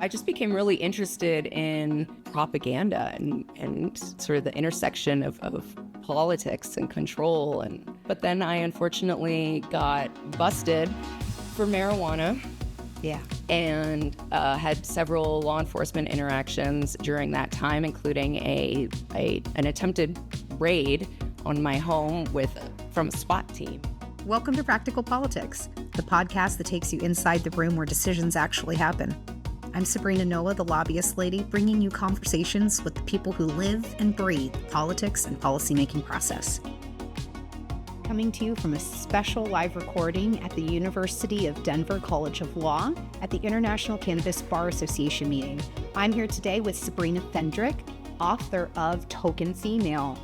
I just became really interested in propaganda and sort of the intersection of politics and control. But then I unfortunately got busted for marijuana. Yeah. And had several law enforcement interactions during that time, including an attempted raid on my home from a SWAT team. Welcome to Practical Politics, the podcast that takes you inside the room where decisions actually happen. I'm Sabrina, the lobbyist lady, bringing you conversations with the people who live and breathe politics and policymaking process. Coming to you from a special live recording at the University of Denver College of Law at the International Cannabis Bar Association meeting. I'm here today with Sabrina Fendrick, author of Token Female,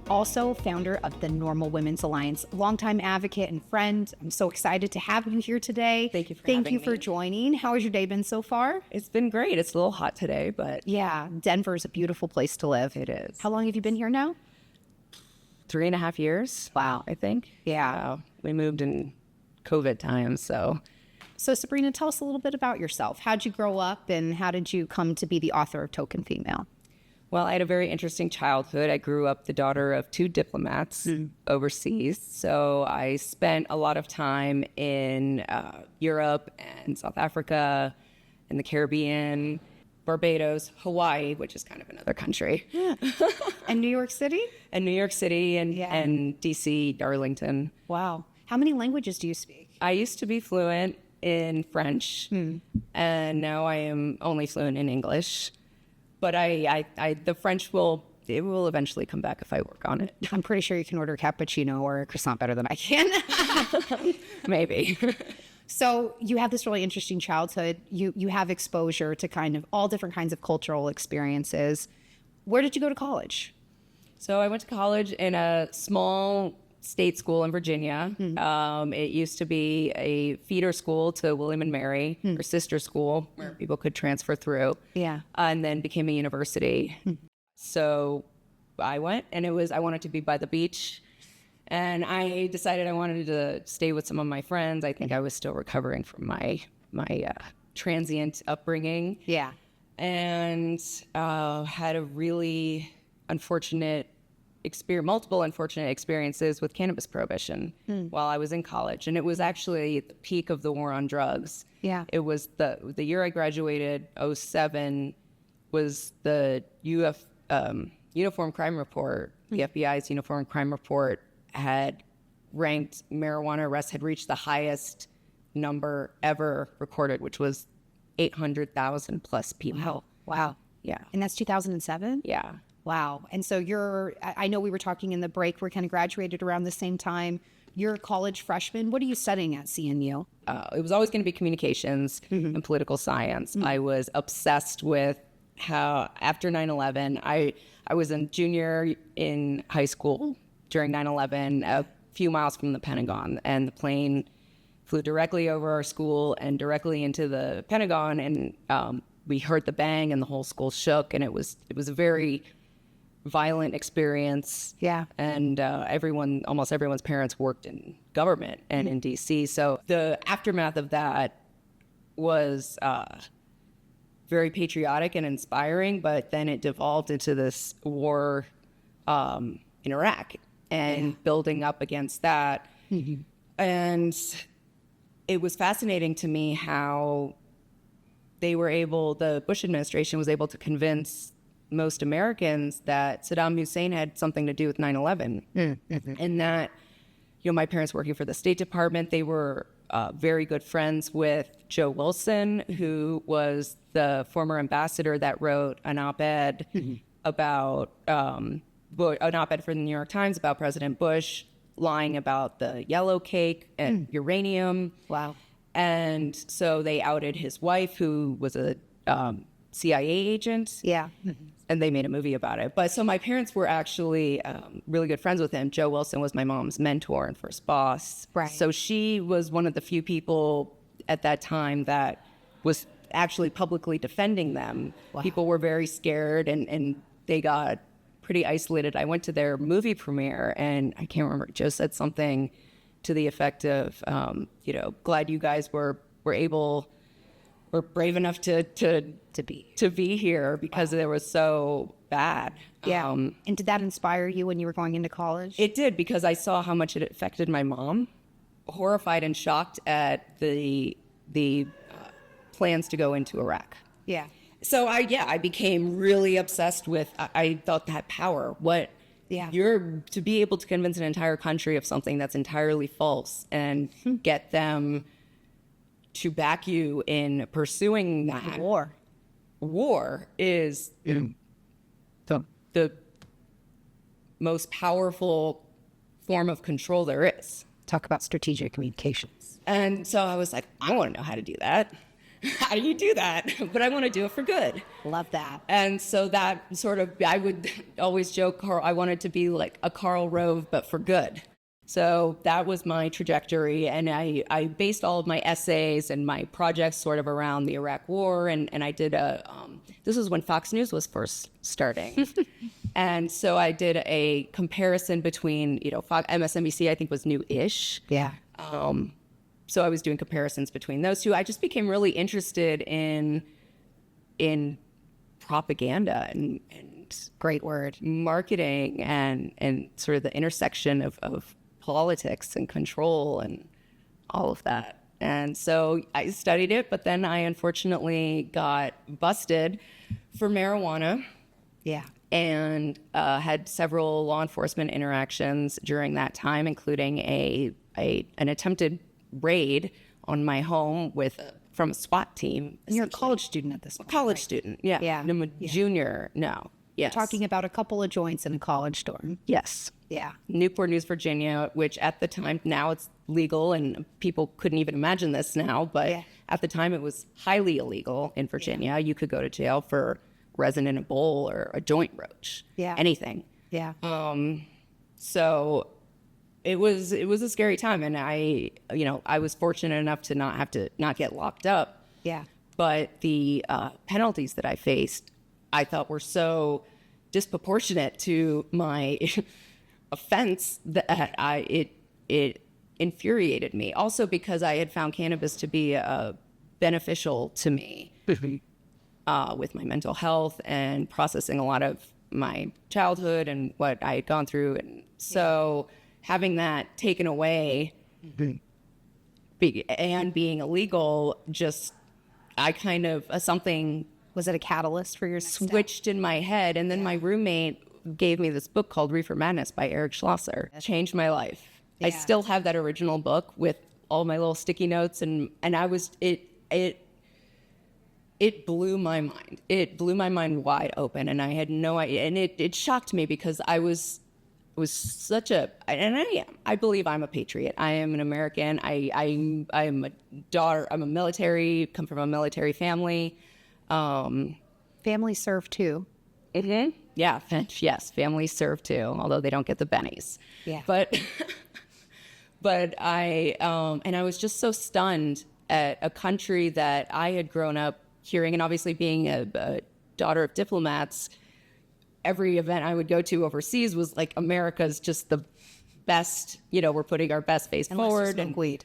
also founder of the Normal Women's Alliance, longtime advocate and friend. I'm so excited to have you here today. Thank you for joining. How has your day been so far? It's been great. It's a little hot today, but... Yeah, Denver's a beautiful place to live. It is. How long have you been here now? 3.5 years. Wow. I think. Yeah. We moved in COVID times, so... So Sabrina, tell us a little bit about yourself. How'd you grow up and how did you come to be the author of Token Female? Well, I had a very interesting childhood. I grew up the daughter of 2 diplomats overseas. So I spent a lot of time in Europe and South Africa and the Caribbean, Barbados, Hawaii, which is kind of another country. Yeah. And New York City? And New York City and DC, Darlington. Wow. How many languages do you speak? I used to be fluent in French, and now I am only fluent in English. But the French will eventually come back if I work on it. I'm pretty sure you can order cappuccino or a croissant better than I can. Maybe. So you have this really interesting childhood. You have exposure to kind of all different kinds of cultural experiences. Where did you go to college? So I went to college in a small state school in Virginia. It used to be a feeder school to William and Mary, or sister school, where people could transfer through. Yeah. And then became a university. So I went, and I wanted to be by the beach. And I decided I wanted to stay with some of my friends. I think I was still recovering from my transient upbringing. Yeah. And had a really multiple unfortunate experiences with cannabis prohibition while I was in college. And it was actually the peak of the war on drugs. Yeah. It was the year I graduated, 2007, was the Uniform Crime Report. The FBI's Uniform Crime Report had ranked marijuana arrests had reached the highest number ever recorded, which was 800,000 plus people. Wow. Yeah. And that's 2007? Yeah. Wow. And so I know we were talking in the break, we're kind of graduated around the same time. You're a college freshman. What are you studying at CNU? It was always going to be communications and political science. I was obsessed with how after 9/11, I was a junior in high school during 9/11, a few miles from the Pentagon, and the plane flew directly over our school and directly into the Pentagon, and we heard the bang and the whole school shook, and it was a very violent experience. Yeah. And almost everyone's parents worked in government and in DC. So the aftermath of that was very patriotic and inspiring, but then it devolved into this war in Iraq and building up against that. And it was fascinating to me how the Bush administration was able to convince most Americans that Saddam Hussein had something to do with 9/11. And that, my parents working for the State Department, they were very good friends with Joe Wilson, who was the former ambassador that wrote an op-ed about, an op-ed for the New York Times about President Bush lying about the yellow cake and uranium. Wow. And so they outed his wife, who was a CIA agent. Yeah. And they made a movie about it. But so my parents were actually really good friends with him. Joe Wilson was my mom's mentor and first boss. Right. So she was one of the few people at that time that was actually publicly defending them. Wow. People were very scared and they got pretty isolated. I went to their movie premiere and I can't remember, Joe said something to the effect of, glad you guys were able were brave enough to be here because it was so bad. Yeah. And did that inspire you when you were going into college? It did, because I saw how much it affected my mom. Horrified and shocked at the plans to go into Iraq. Yeah. So I became really obsessed with, I thought that power, you're to be able to convince an entire country of something that's entirely false and get them to back you in pursuing that. War is the most powerful form of control there is. Talk about strategic communications. And so I was like, I want to know how to do that. How do you do that? But I want to do it for good. Love that. And so that sort of, I would always joke, I wanted to be like a Karl Rove, but for good. So that was my trajectory. And I based all of my essays and my projects sort of around the Iraq War. And I did this was when Fox News was first starting. And so I did a comparison between, MSNBC, I think, was new-ish. Yeah. So I was doing comparisons between those two. I just became really interested in propaganda and great word, marketing and sort of the intersection of politics and control and all of that. And so I studied it, but then I unfortunately got busted for marijuana. Yeah. And had several law enforcement interactions during that time, including an attempted raid on my home from a SWAT team. And you're a college student at this point. College student, yeah. Yeah. I'm a junior now. Yes. Talking about a couple of joints in a college dorm. Yes. Yeah. Newport News, Virginia, which at the time, now it's legal and people couldn't even imagine this now, but at the time it was highly illegal in Virginia. Yeah. You could go to jail for resin in a bowl or a joint roach. Yeah. Anything. Yeah. So it was a scary time, and I was fortunate enough to not get locked up. Yeah. But the penalties that I faced, I thought were so disproportionate to my offense that it infuriated me. Also because I had found cannabis to be beneficial to me with my mental health and processing a lot of my childhood and what I had gone through. And so having that taken away and being illegal, I kind of something... Was it a catalyst for your switched in my head? And then my roommate gave me this book called Reefer Madness by Eric Schlosser. It changed my life. Yeah. I still have that original book with all my little sticky notes, and I was it blew my mind. It blew my mind wide open, and I had no idea. And it shocked me because I was such a, and I am. I believe I'm a patriot. I am an American. I'm a daughter. I'm a military. Come from a military family. Family serve too. Mm-hmm. Yeah. Yes. Families serve too, although they don't get the bennies. Yeah. But I was just so stunned at a country that I had grown up hearing, and obviously being a daughter of diplomats, every event I would go to overseas was like, America's just the best, we're putting our best face forward. And weed.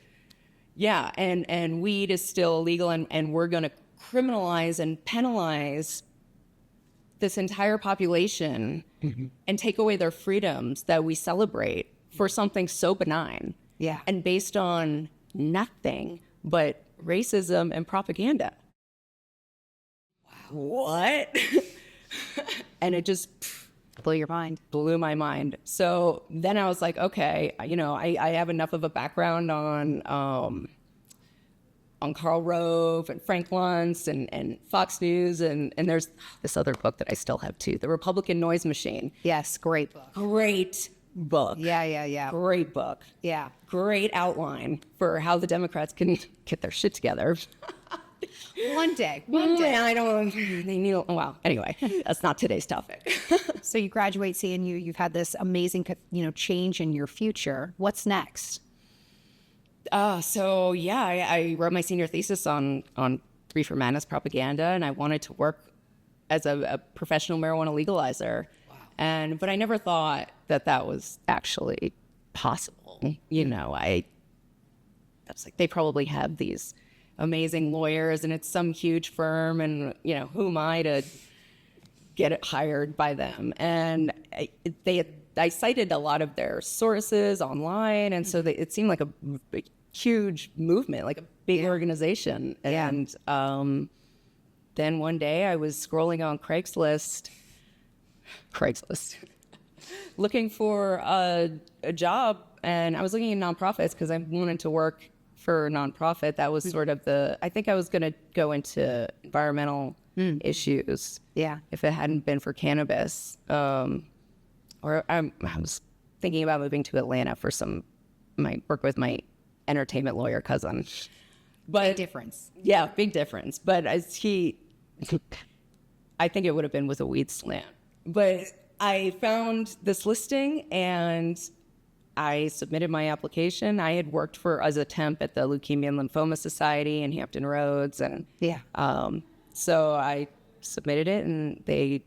Yeah. And weed is still illegal, and we're going to criminalize and penalize this entire population and take away their freedoms that we celebrate for something so benign. Yeah. And based on nothing but racism and propaganda. Wow. What? And it just blew my mind. So then I was like, okay, I have enough of a background on Karl Rove and Frank Luntz and Fox News, and there's this other book that I still have too, The Republican Noise Machine. Yes, great book. Great book. Yeah. Great book. Yeah. Great outline for how the Democrats can get their shit together. One day. I don't. They need. Well, anyway, that's not today's topic. So you graduate CNU. You've had this amazing, change in your future. What's next? I wrote my senior thesis on Reefer Madness propaganda, and I wanted to work as a professional marijuana legalizer. Wow. But I never thought that was actually possible. That's like, they probably have these amazing lawyers, and it's some huge firm, and who am I to get it hired by them? And I cited a lot of their sources online, and so it seemed like a huge movement, like a big organization. And then one day I was scrolling on Craigslist, looking for a job, and I was looking at nonprofits because I wanted to work for a nonprofit. That was sort of I think I was going to go into environmental issues. Yeah. If it hadn't been for cannabis. Or I was thinking about moving to Atlanta for work with my entertainment lawyer cousin. But Big difference. Yeah, big difference. But I think it would have been with a weed slant. But I found this listing and I submitted my application. I had worked as a temp at the Leukemia and Lymphoma Society in Hampton Roads, and so I submitted it, and they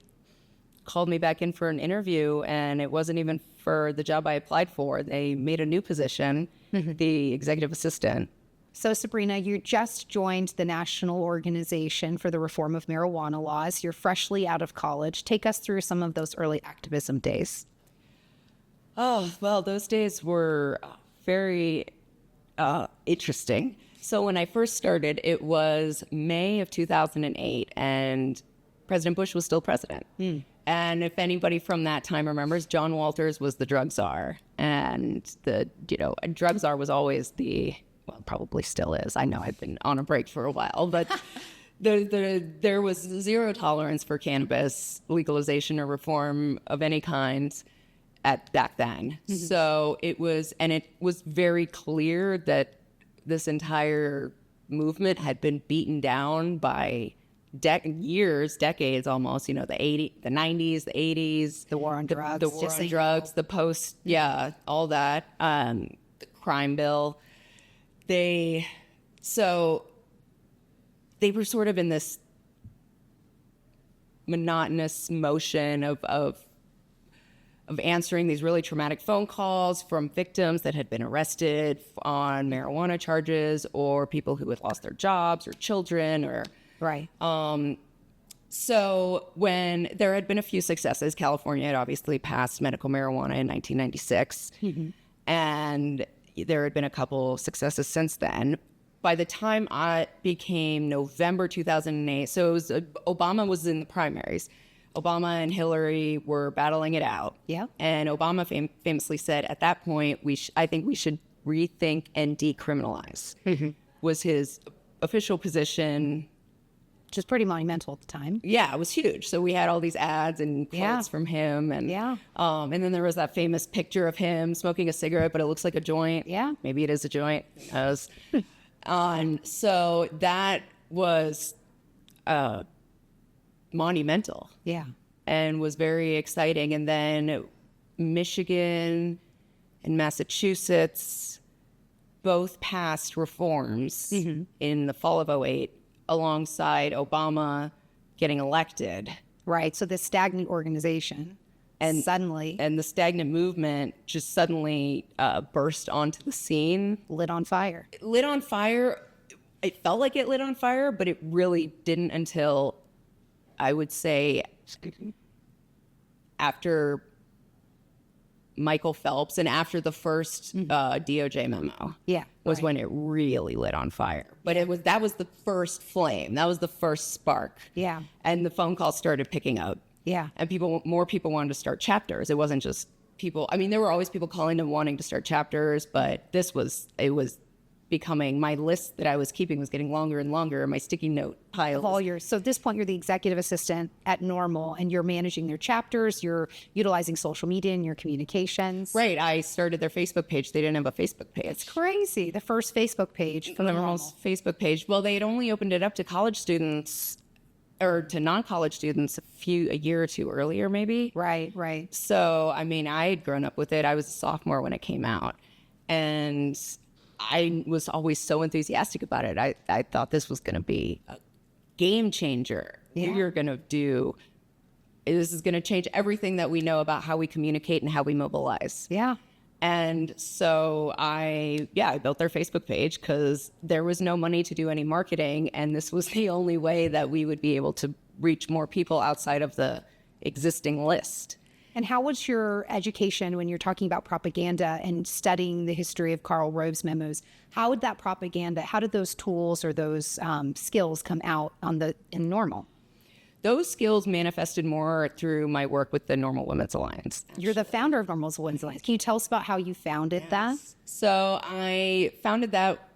called me back in for an interview, and it wasn't even for the job I applied for. They made a new position, the executive assistant. So, Sabrina, you just joined the National Organization for the Reform of Marijuana Laws. You're freshly out of college. Take us through some of those early activism days. Oh, well, those days were very interesting. So when I first started, it was May of 2008, and President Bush was still president. And if anybody from that time remembers, John Walters was the drug czar. And the drug czar was always probably still is. I know I've been on a break for a while, but there was zero tolerance for cannabis legalization or reform of any kind back then. So it was very clear that this entire movement had been beaten down by decades almost, the 80s, the 90s, the 80s, the war on drugs, the post, all that, the crime bill. They were sort of in this monotonous motion of answering these really traumatic phone calls from victims that had been arrested on marijuana charges, or people who had lost their jobs or children, or right. So when there had been a few successes, California had obviously passed medical marijuana in 1996, and there had been a couple successes since then. By the time I became November 2008, so it was Obama was in the primaries. Obama and Hillary were battling it out. Yeah. And Obama famously said, at that point, I think we should rethink and decriminalize, was his official position. Which is pretty monumental at the time. Yeah, it was huge. So we had all these ads and quotes from him. And and then there was that famous picture of him smoking a cigarette, but it looks like a joint. Yeah. Maybe it is a joint. Who knows? So that was monumental. Yeah. And was very exciting. And then Michigan and Massachusetts both passed reforms in the fall of 2008 alongside Obama getting elected. Right. So this stagnant organization and the stagnant movement just suddenly burst onto the scene. Lit on fire. It felt like it lit on fire, but it really didn't until, I would say, after Michael Phelps and after the first DOJ memo. Yeah. Was when it really lit on fire. But that was the first flame. That was the first spark. Yeah. And the phone calls started picking up. Yeah. And more people wanted to start chapters. It wasn't just people. I mean, there were always people calling and wanting to start chapters, but it was becoming, my list that I was keeping was getting longer and longer. My sticky note piles. So at this point, you're the executive assistant at Normal, and you're managing their chapters. You're utilizing social media in your communications. Right. I started their Facebook page. They didn't have a Facebook page. It's crazy. The first Facebook page from Normal's Facebook page. Well, they had only opened it up to college students or to non-college students a year or two earlier, maybe. Right. So, I mean, I had grown up with it. I was a sophomore when it came out. And I was always so enthusiastic about it. I thought this was going to be a game changer. Yeah. This is going to change everything that we know about how we communicate and how we mobilize. Yeah. And so I built their Facebook page because there was no money to do any marketing. And this was the only way that we would be able to reach more people outside of the existing list. And how was your education when you're talking about propaganda and studying the history of Karl Rove's memos? How would that propaganda, how did those tools or those skills come out in NORML? Those skills manifested more through my work with the Normal Women's Alliance. You're the founder of Normal Women's Alliance. Can you tell us about how you founded that? So I founded that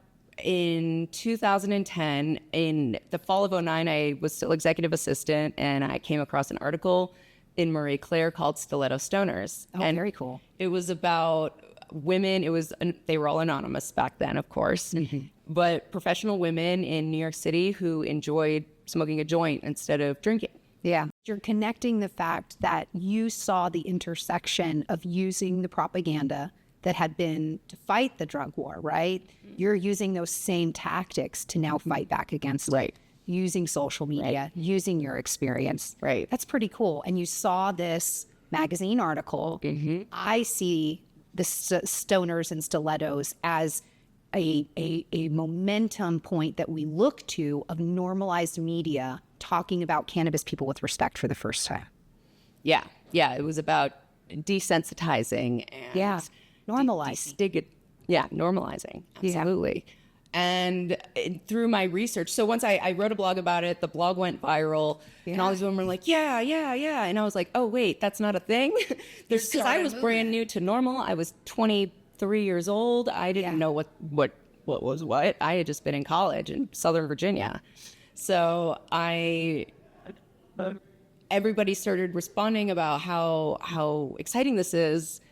in 2010. In the fall of 2009, I was still executive assistant, and I came across an article in Marie Claire called Stiletto Stoners. Oh, and very cool. It was about women. They were all anonymous back then, of course, but professional women in New York City who enjoyed smoking a joint instead of drinking. Yeah. You're connecting the fact that you saw the intersection of using the propaganda that had been to fight the drug war, right? You're using those same tactics to now fight back against it. Using social media, using your experience. Right. That's pretty cool. And you saw this magazine article. I see the stoners and stilettos as a momentum point that we look to of normalized media talking about cannabis people with respect for the first time. Yeah. It was about desensitizing and normalizing. Normalizing. Absolutely. And through my research, so once I wrote a blog about it, the blog went viral, and all these women were like, yeah. And I was like, oh, wait, that's not a thing. Because I was brand new to NORML. I was 23 years old. I didn't know what was what. I had just been in college in Southern Virginia. So everybody started responding about how exciting this is.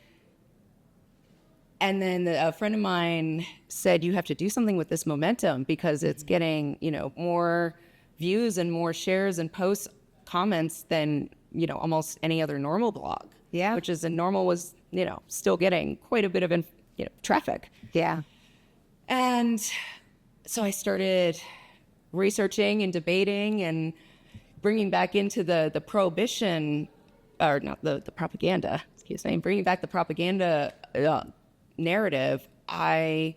And then a friend of mine said, you have to do something with this momentum because it's getting, more views and more shares and posts, comments than, almost any other NORML blog. Yeah. Which is, and NORML was, still getting quite a bit of, traffic. Yeah. And so I started researching and debating and bringing back into the prohibition, or not the propaganda, bringing back the propaganda narrative. I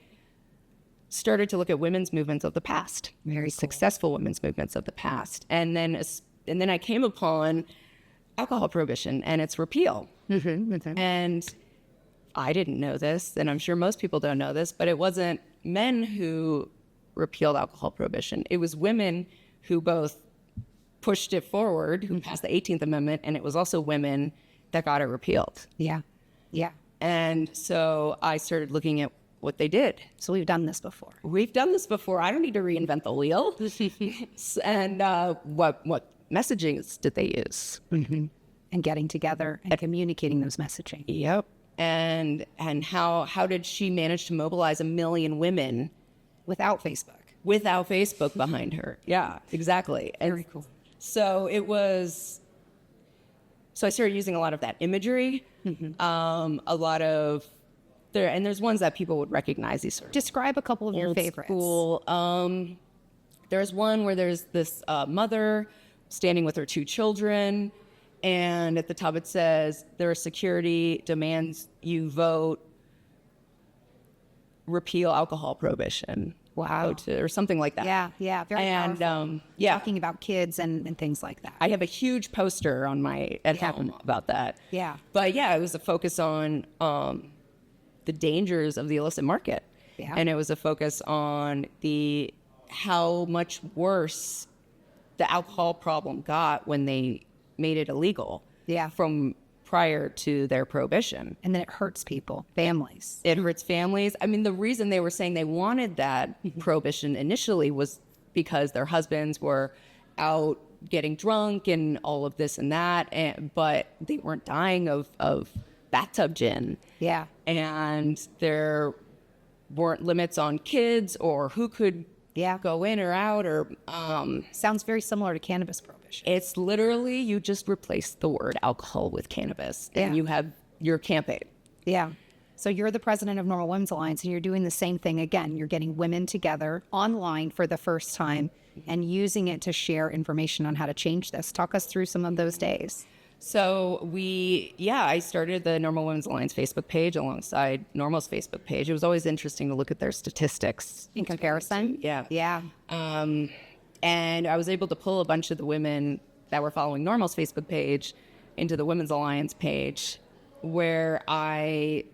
started to look at women's movements of the past, very successful women's movements of the past, and then I came upon alcohol prohibition and its repeal. And I didn't know this, and I'm sure most people don't know this, but it wasn't men who repealed alcohol prohibition. It was women who both pushed it forward, who passed the 18th Amendment, and it was also women that got it repealed. Yeah. And so I started looking at what they did. So we've done this before. I don't need to reinvent the wheel. And what messagings did they use? And getting together and communicating those messaging. Yep. And how did she manage to mobilize 1 million women without Facebook? Without Facebook behind her. Yeah, exactly. Very cool. So I started using a lot of that imagery, a lot of and there's ones that people would recognize. These sort of describe a couple of your favorites. School. There's one where there's this mother standing with her 2 children, and at the top it says, "Their security demands you vote repeal alcohol prohibition." Wow. Or something like that. Yeah. Very powerful. Talking about kids and things like that. I have a huge poster on at home about that. Yeah. But it was a focus on the dangers of the illicit market. Yeah. And it was a focus on how much worse the alcohol problem got when they made it illegal. Yeah. From prior to their prohibition. And then it hurts people, families. It hurts families. I mean, the reason they were saying they wanted that prohibition initially was because their husbands were out getting drunk and all of this and that, but they weren't dying of bathtub gin. Yeah. And there weren't limits on kids or who could go in or out, or sounds very similar to cannabis prohibition. It's literally, you just replace the word alcohol with cannabis and you have your campaign. Yeah. So you're the president of Normal Women's Alliance, and you're doing the same thing again. You're getting women together online for the first time and using it to share information on how to change this. Talk us through some of those days. So I started the Normal Women's Alliance Facebook page alongside Normal's Facebook page. It was always interesting to look at their statistics. In comparison? Yeah. Yeah. And I was able to pull a bunch of the women that were following Normal's Facebook page into the Women's Alliance page, where I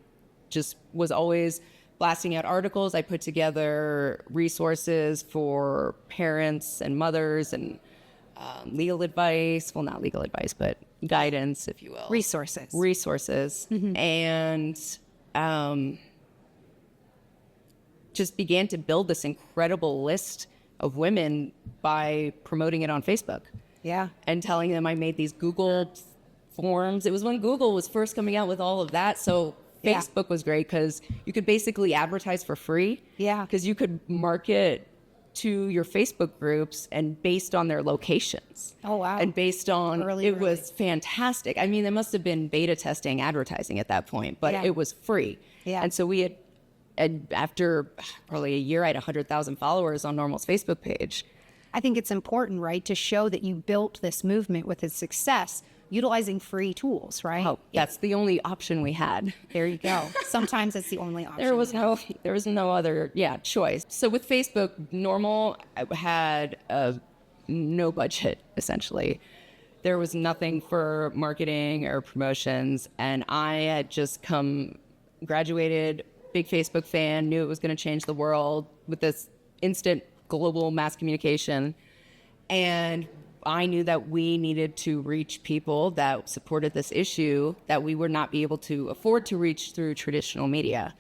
just was always blasting out articles. I put together resources for parents and mothers and legal advice. Well, not legal advice, but guidance, if you will. Resources. And just began to build this incredible list of women by promoting it on Facebook. Yeah. And telling them I made these Google forms. It was when Google was first coming out with all of that. So Facebook was great because you could basically advertise for free. Yeah. Because you could market to your Facebook groups and based on their locations. Oh, wow. And based on, it was fantastic. I mean, they must have been beta testing advertising at that point, but it was free. Yeah. And so we had, and after probably a year, I had 100,000 followers on Normal's Facebook page. I think it's important, right, to show that you built this movement with its success utilizing free tools, right? Oh, that's the only option we had. There you go. Sometimes it's the only option. There was no other choice. So with Facebook, Normal had no budget, essentially. There was nothing for marketing or promotions, and I had just graduated, big Facebook fan, knew it was going to change the world with this instant global mass communication. And I knew that we needed to reach people that supported this issue that we would not be able to afford to reach through traditional media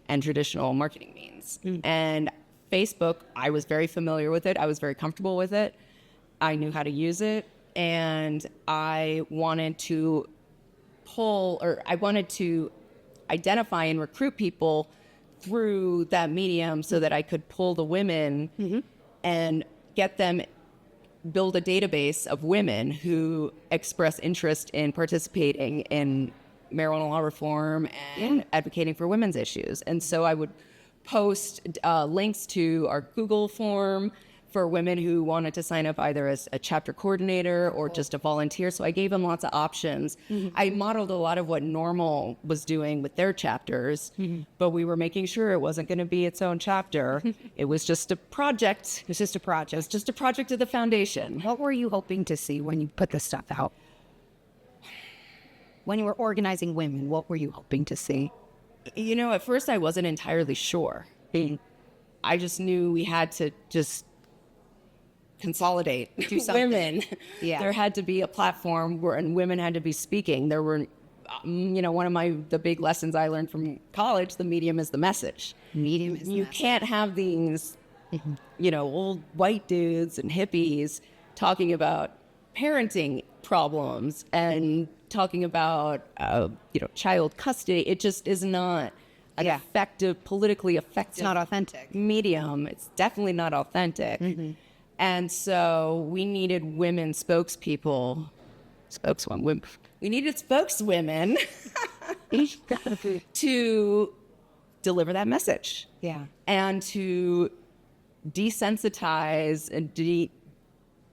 and traditional marketing means. And Facebook, I was very familiar with it. I was very comfortable with it. I knew how to use it. And I wanted to identify and recruit people through that medium so that I could pull the women and get them, build a database of women who express interest in participating in marijuana law reform and advocating for women's issues. And so I would post links to our Google form for women who wanted to sign up either as a chapter coordinator or just a volunteer. So I gave them lots of options. I modeled a lot of what Normal was doing with their chapters, but we were making sure it wasn't going to be its own chapter. It was just a project. It was just a project of the foundation. What were you hoping to see when you put this stuff out? When you were organizing women, what were you hoping to see? You know, at first I wasn't entirely sure. I just knew we had to just consolidate women. There had to be a platform and women had to be speaking. There were, one of the big lessons I learned from college, the medium is the message. You can't have these, old white dudes and hippies talking about parenting problems and talking about, child custody. It just is not an effective, politically effective. It's not authentic. Medium. It's definitely not authentic. And so we needed women spokeswomen. We needed spokeswomen to deliver that message. Yeah. And to desensitize and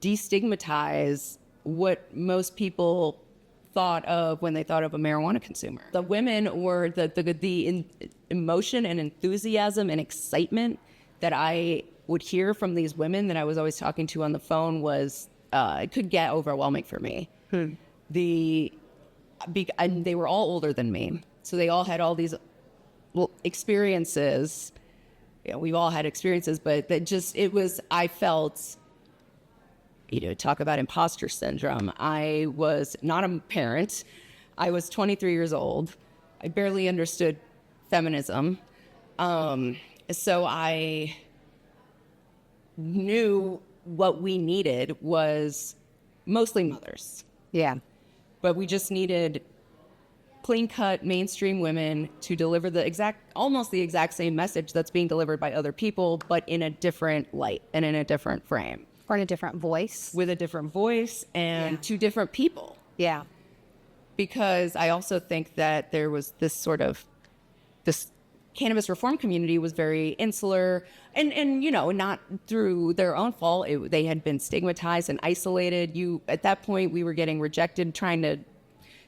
destigmatize what most people thought of when they thought of a marijuana consumer. The women were the emotion and enthusiasm and excitement that I would hear from these women that I was always talking to on the phone was, it could get overwhelming for me. And they were all older than me. So they all had all these experiences. We've all had experiences, but I felt, talk about imposter syndrome. I was not a parent. I was 23 years old. I barely understood feminism. So I knew what we needed was mostly mothers. Yeah. But we just needed clean-cut mainstream women to deliver almost the exact same message that's being delivered by other people, but in a different light and in a different frame. Or in a different voice. With a different voice and to different people. Yeah. Because I also think that there was this cannabis reform community was very insular and not through their own fault. They had been stigmatized and isolated. At that point, we were getting rejected, trying to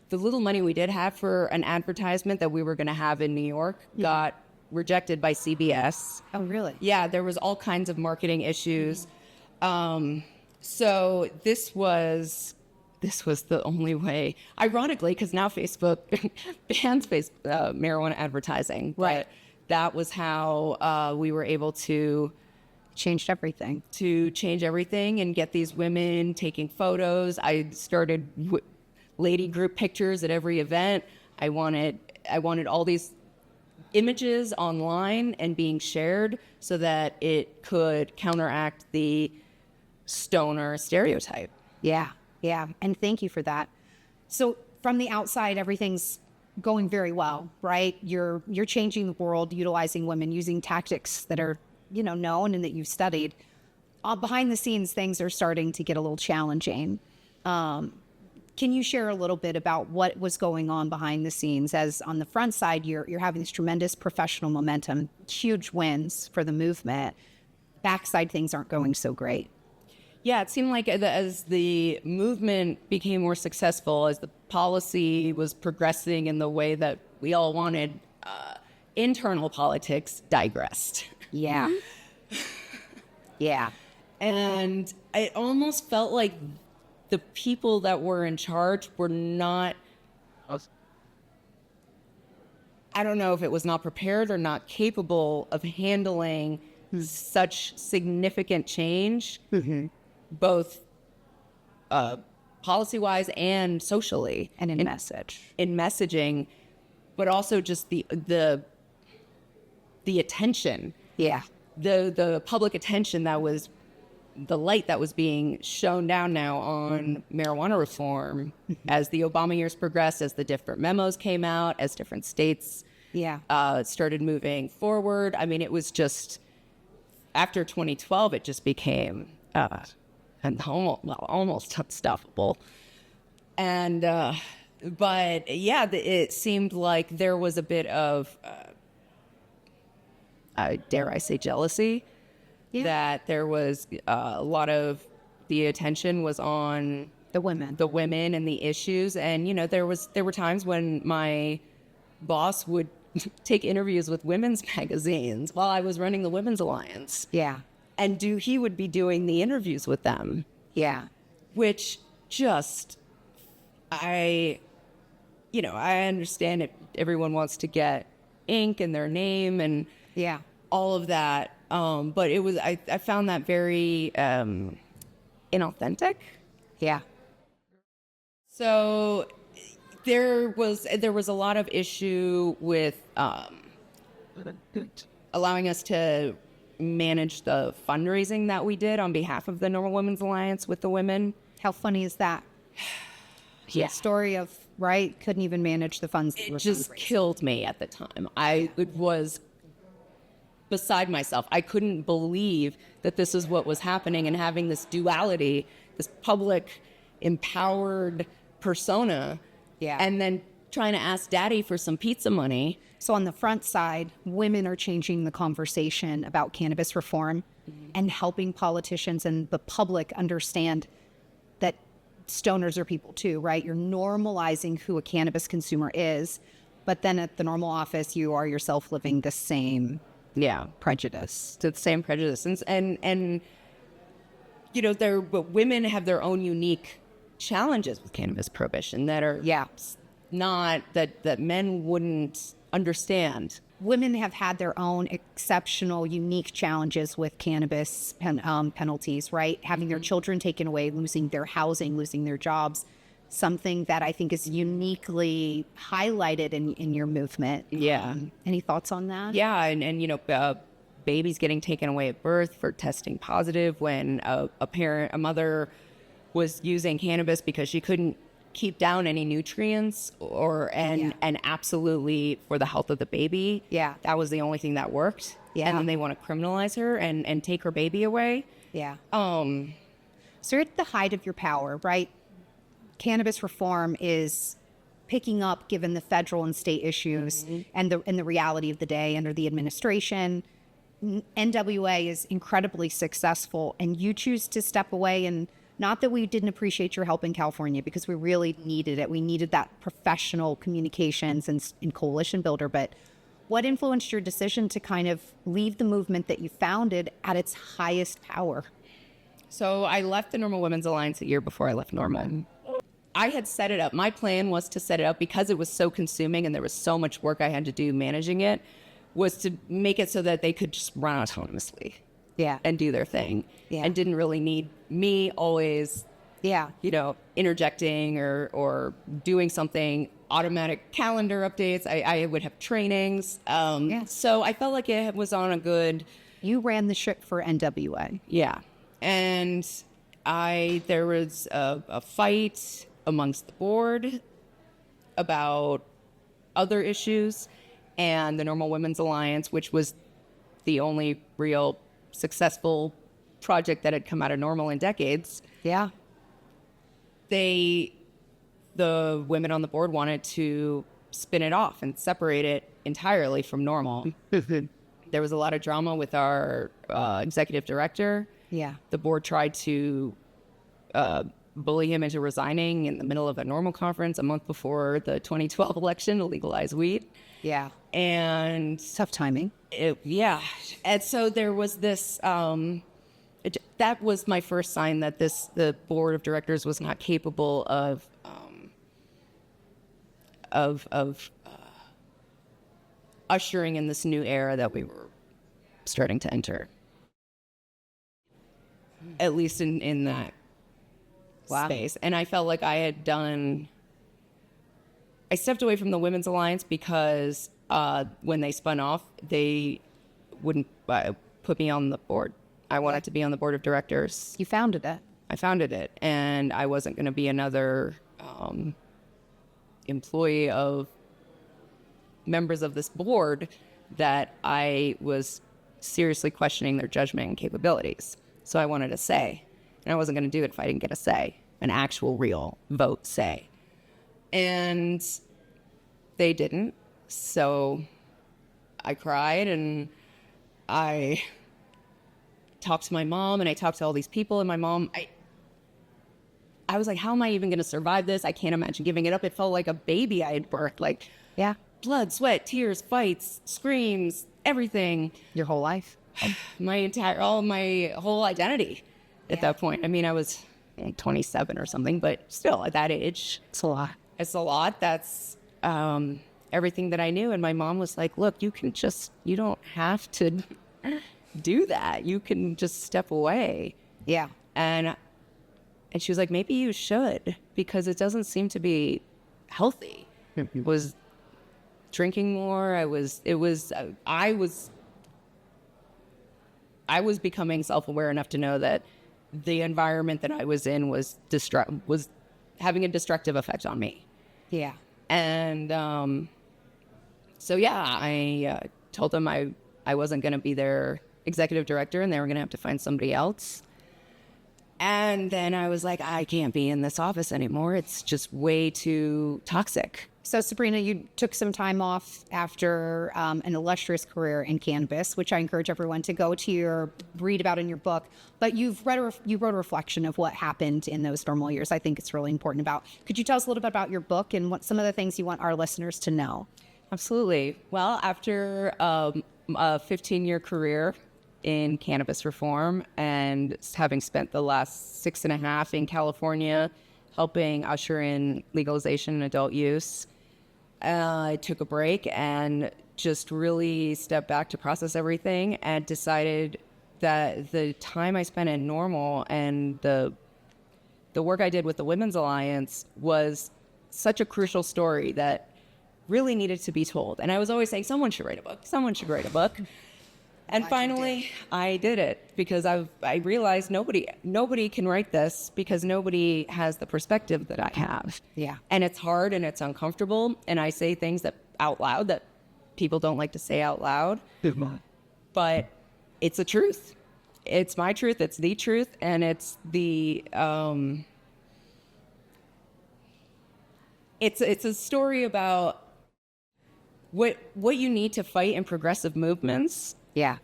the little money we did have for an advertisement that we were going to have in New York got rejected by CBS. Oh, really? Yeah, there was all kinds of marketing issues. So this was the only way, ironically, because now Facebook bans marijuana advertising. Right. But that was how we were able to Changed everything. change everything and get these women taking photos. I started lady group pictures at every event. I wanted all these images online and being shared so that it could counteract the stoner stereotype. Yeah, yeah. And thank you for that. So from the outside, everything's going very well, right? You're changing the world, utilizing women, using tactics that are, known and that you've studied. Behind the scenes, things are starting to get a little challenging. Can you share a little bit about what was going on behind the scenes? As on the front side, you're having this tremendous professional momentum, huge wins for the movement. Backside, things aren't going so great. Yeah, it seemed like as the movement became more successful, as the policy was progressing in the way that we all wanted, internal politics digressed. Yeah. Yeah. And it almost felt like the people that were in charge were not, I don't know if it was not prepared or not capable of handling such significant change, both policy-wise and socially. And in messaging, but also just the attention. Yeah. The public attention that was, the light that was being shown down now on marijuana reform as the Obama years progressed, as the different memos came out, as different states started moving forward. I mean, it was just, after 2012, it just became almost unstoppable. And, but yeah, it seemed like there was a bit of, dare I say, jealousy. Yeah. That there was a lot of the attention was on the women and the issues. And, there were times when my boss would take interviews with women's magazines while I was running the Women's Alliance. Yeah. And he would be doing the interviews with them. Yeah. Which just, I understand if everyone wants to get ink in their name and all of that. But it was, I found that very inauthentic. Yeah. So there was a lot of issue with allowing us to manage the fundraising that we did on behalf of the Normal Women's Alliance with the women. How funny is that? Yeah. The story of, couldn't even manage the funds. It just killed me at the time. It was beside myself. I couldn't believe that this is what was happening, and having this duality, this public empowered persona, and then trying to ask daddy for some pizza money. So on the front side, women are changing the conversation about cannabis reform and helping politicians and the public understand that stoners are people too, right? You're normalizing who a cannabis consumer is, but then at the normal office, you are yourself living the same prejudice. To the same prejudice. And but women have their own unique challenges with cannabis prohibition that are not, that men wouldn't understand. Women have had their own exceptional, unique challenges with cannabis penalties, right? Having their children taken away, losing their housing, losing their jobs. Something that I think is uniquely highlighted in your movement. Yeah. Any thoughts on that? Yeah, and babies getting taken away at birth for testing positive when a mother was using cannabis because she couldn't keep down any nutrients and absolutely for the health of the baby. Yeah. That was the only thing that worked. Yeah. And then they want to criminalize her and take her baby away. Yeah. So you're at the height of your power, right? Cannabis reform is picking up given the federal and state issues and the reality of the day under the administration. NWA is incredibly successful, and you choose to step away and Not that we didn't appreciate your help in California, because we really needed it. We needed that professional communications and coalition builder. But what influenced your decision to kind of leave the movement that you founded at its highest power? So I left the Normal Women's Alliance a year before I left Normal. I had set it up. My plan was to set it up because it was so consuming and there was so much work I had to do managing it, was to make it so that they could just run autonomously. Yeah. And do their thing. Yeah. And didn't really need me always, interjecting or doing something, automatic calendar updates. I would have trainings. So I felt like it was on a good... You ran the ship for NWA. Yeah. And there was a fight amongst the board about other issues, and the Normal Women's Alliance, which was the only real successful project that had come out of Normal in decades. Yeah. The women on the board wanted to spin it off and separate it entirely from Normal. There was a lot of drama with our executive director. Yeah. The board tried to bully him into resigning in the middle of a Normal conference a month before the 2012 election to legalize weed. Yeah. And tough timing. And so there was this, that was my first sign that the board of directors was not capable of ushering in this new era that we were starting to enter. At least in that space. And I felt like I stepped away from the Women's Alliance because when they spun off, they wouldn't put me on the board. I wanted to be on the board of directors. You founded it. I founded it, and I wasn't going to be another employee of members of this board that I was seriously questioning their judgment and capabilities. So I wanted a say, and I wasn't going to do it if I didn't get a say, an actual real vote say. And they didn't. So I cried, and I talked to my mom, and I talked to all these people, and my mom, I was like, how am I even going to survive this? I can't imagine giving it up. It felt like a baby I had birthed, like blood, sweat, tears, fights, screams, everything. Your whole life? My whole identity at that point. I mean, I was 27 or something, but still at that age. It's a lot. It's a lot. That's everything that I knew. And my mom was like, look, you don't have to do that. You can just step away. Yeah. And she was like, maybe you should, because it doesn't seem to be healthy. Was drinking more. I was becoming self-aware enough to know that the environment that I was in was having a destructive effect on me. Yeah. And I told them I wasn't going to be their executive director, and they were going to have to find somebody else. And then I was like, I can't be in this office anymore. It's just way too toxic. So, Sabrina, you took some time off after an illustrious career in cannabis, which I encourage everyone to go to read about in your book. But you wrote a reflection of what happened in those normal years. I think it's really important about. Could you tell us a little bit about your book and what some of the things you want our listeners to know? Absolutely. Well, after a 15-year career in cannabis reform, and having spent the last 6.5 in California helping usher in legalization and adult use, I took a break and just really stepped back to process everything, and decided that the time I spent in Normal and the work I did with the Women's Alliance was such a crucial story that really needed to be told. And I was always saying, someone should write a book. Someone should write a book. And finally, I did it, because I realized nobody can write this, because nobody has the perspective that I have. Yeah. And it's hard and it's uncomfortable. And I say things out loud that people don't like to say out loud. But it's the truth. It's my truth. It's the truth. And it's it's a story about what you need to fight in progressive movements. Yeah.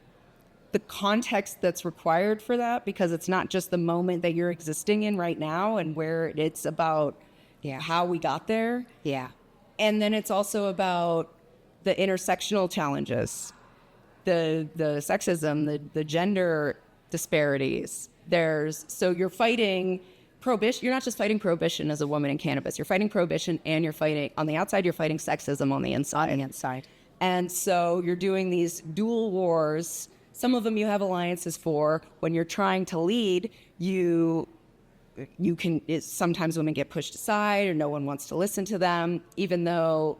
the context that's required for that, because it's not just the moment that you're existing in right now and where it's about how we got there. Yeah. And then it's also about the intersectional challenges, the sexism, the gender disparities. So you're fighting prohibition. You're not just fighting prohibition as a woman in cannabis. You're fighting prohibition, and you're fighting on the outside. You're fighting sexism on the inside. And so you're doing these dual wars. Some of them you have alliances for. When you're trying to lead, sometimes women get pushed aside, or no one wants to listen to them, even though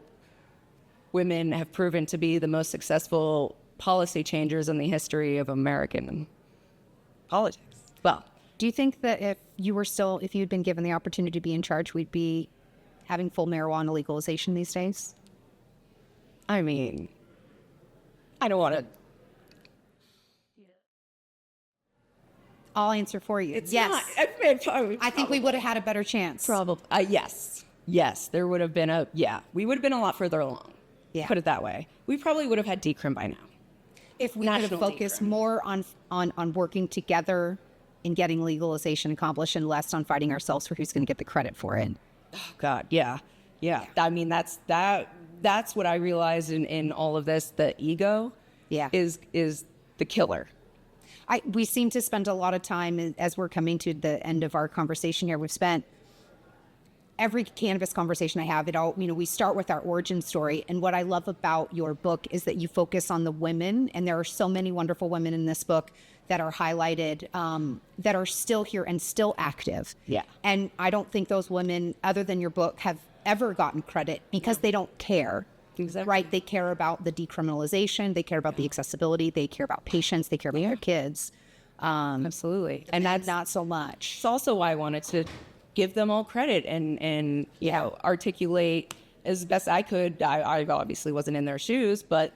women have proven to be the most successful policy changers in the history of American politics. Well, Do you think that if you'd been given the opportunity to be in charge, we'd be having full marijuana legalization these days? I mean, I don't want to. I'll answer for you. Yes. I think we would have had a better chance. Probably. Yes. There would have been we would have been a lot further along. Yeah. Put it that way. We probably would have had decrim by now. If we could have focused more on working together in getting legalization accomplished and less on fighting ourselves for who's going to get the credit for it. Oh, God. Yeah. I mean, that's what I realized in all of this. The ego is the killer. We seem to spend a lot of time, as we're coming to the end of our conversation here, we've spent every cannabis conversation I have, we start with our origin story. And what I love about your book is that you focus on the women, and there are so many wonderful women in this book that are highlighted, that are still here and still active. Yeah. And I don't think those women, other than your book, have ever gotten credit because they don't care. Exactly. Right? They care about the decriminalization. They care about the accessibility. They care about patients. They care about their kids. Absolutely. And that's not so much. It's also why I wanted to give them all credit and articulate as best I could. I obviously wasn't in their shoes, but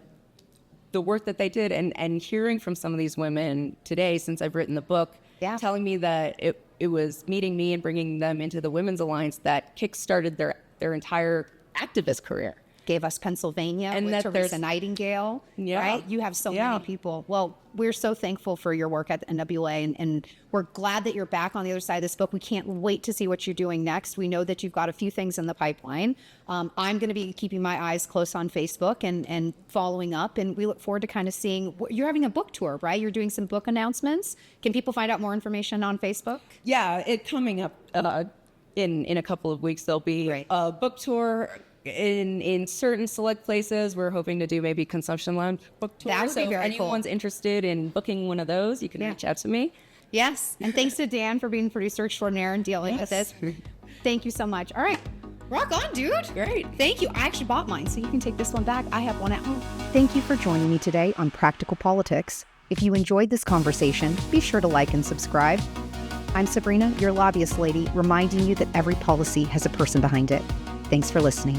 the work that they did, and hearing from some of these women today since I've written the book, telling me that it was meeting me and bringing them into the Women's Alliance that kickstarted their entire activist career. Gave us Pennsylvania and with that Teresa Nightingale, right? You have so many people. Well, we're so thankful for your work at the NWA, and we're glad that you're back on the other side of this book. We can't wait to see what you're doing next. We know that you've got a few things in the pipeline. I'm going to be keeping my eyes close on Facebook and following up, and we look forward to kind of seeing. You're having a book tour, right? You're doing some book announcements. Can people find out more information on Facebook? Yeah, it coming up in a couple of weeks. There'll be a book tour. In certain select places, we're hoping to do maybe consumption lounge book tours. That would be very cool. If anyone's interested in booking one of those, you can reach out to me. Yes, and thanks to Dan for being producer extraordinaire and dealing with this. Thank you so much. All right, rock on, dude. Great. Thank you. I actually bought mine, so you can take this one back. I have one at home. Thank you for joining me today on Practical Politics. If you enjoyed this conversation, be sure to like and subscribe. I'm Sabrina, your lobbyist lady, reminding you that every policy has a person behind it. Thanks for listening.